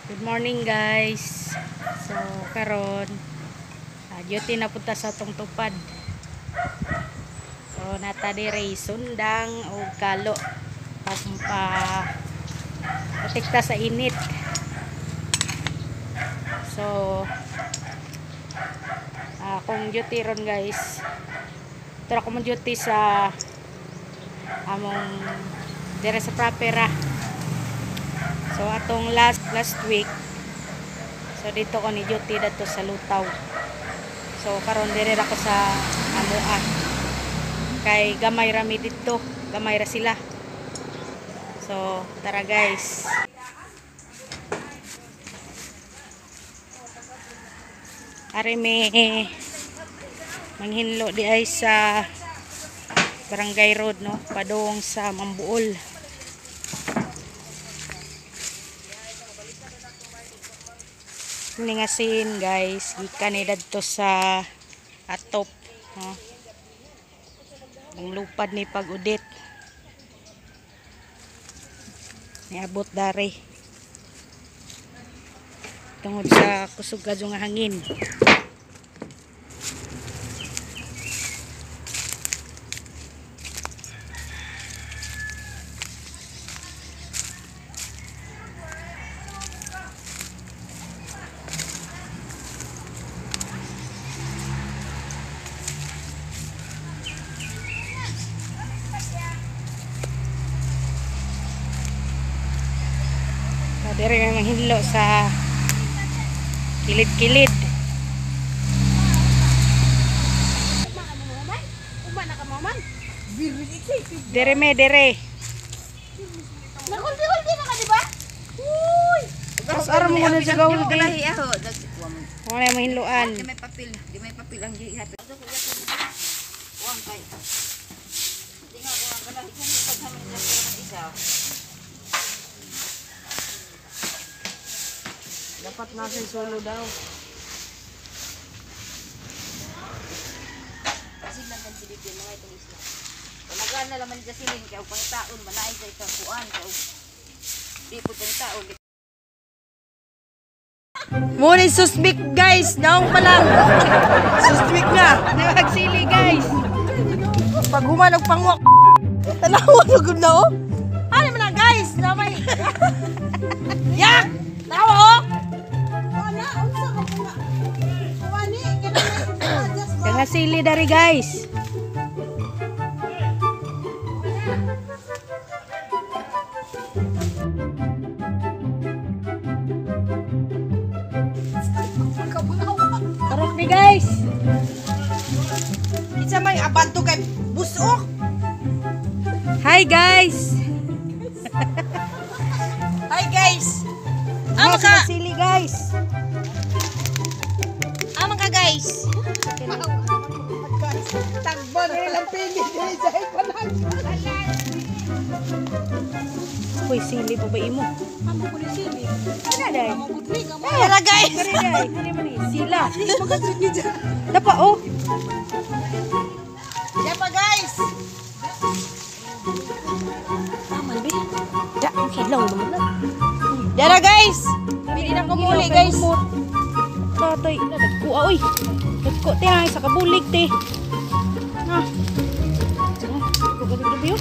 Good morning guys. So karon duty na punta sa tong tupad. So nata dire sundang o kalo pas protekta sa init. So akong duty ron guys. Tara ko mo duty sa among dire sa Propera. So atong last week, so dito ko ni duty dato sa Lutaw. So karon dire ako sa Amoa. Kay gamay rami dito, gamay ra sila. So tara guys. Ari me manghinlo di ay sa Barangay Road no, padong sa Mambuol. Ningasin guys, gikan ni dadto sa atop no. Ang lupad ni pag-udit. Niabot dari. Tungod sa kusog kadyo nga hangin. Dire may manghinlo sa kilid-kilid. Dire me dire. Naguldi-uldi na ka diba? Uy! Tapos aram mo na sa gawin di. Wala may mahinloan. Di may papel ang gihatod. Wang kay. Di nga ko ang kalahi kung paghamin na isa. Dapat nasa solo daw. Kasi lang ang silipin mga itong isla. Panagaan na naman sa silin kaya pangitaon, manaay sa itong kuan. Di po pangitaon. Muna suspik guys, naong pa lang. Suspik nga. Nagsili guys. Pag humanog pangwak. Tanawa na gud na oh. Ano man na guys, na may. Yak! Tawa oh. Nga sili dari guys. Tarok di guys. Isa may abanto kay busok. Hi guys. Hi guys. Amo Amo ka. sili guys. Amo ka guys. Tagbo na lang pili diri sa ipanan. Uy, sili pa ba imo? Amo ko ni sili. Ano day? Tara guys. Kari day, kari man ni sila. Makasud ni dyan. Dapa oh. Diyan pa guys. Aman be. Da, okay lang naman na. Dara guys. Pili na ko muli guys. Tatay, nagko oy. Nagko te ay sa kabulig te. Na. Ko gabi yo.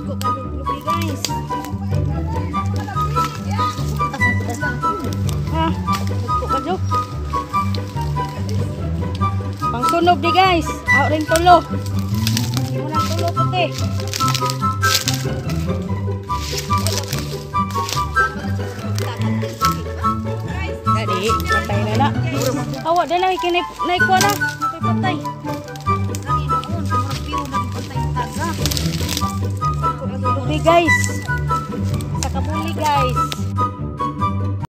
Ko gabi guys. Ah, nagko kadyo. Pangsunog di guys. Aw ring tulo. Imo lang tulo puti. Dadi, patay na na. Awa, dahil nakikinip, naikwa na. Nakipatay. Okay guys.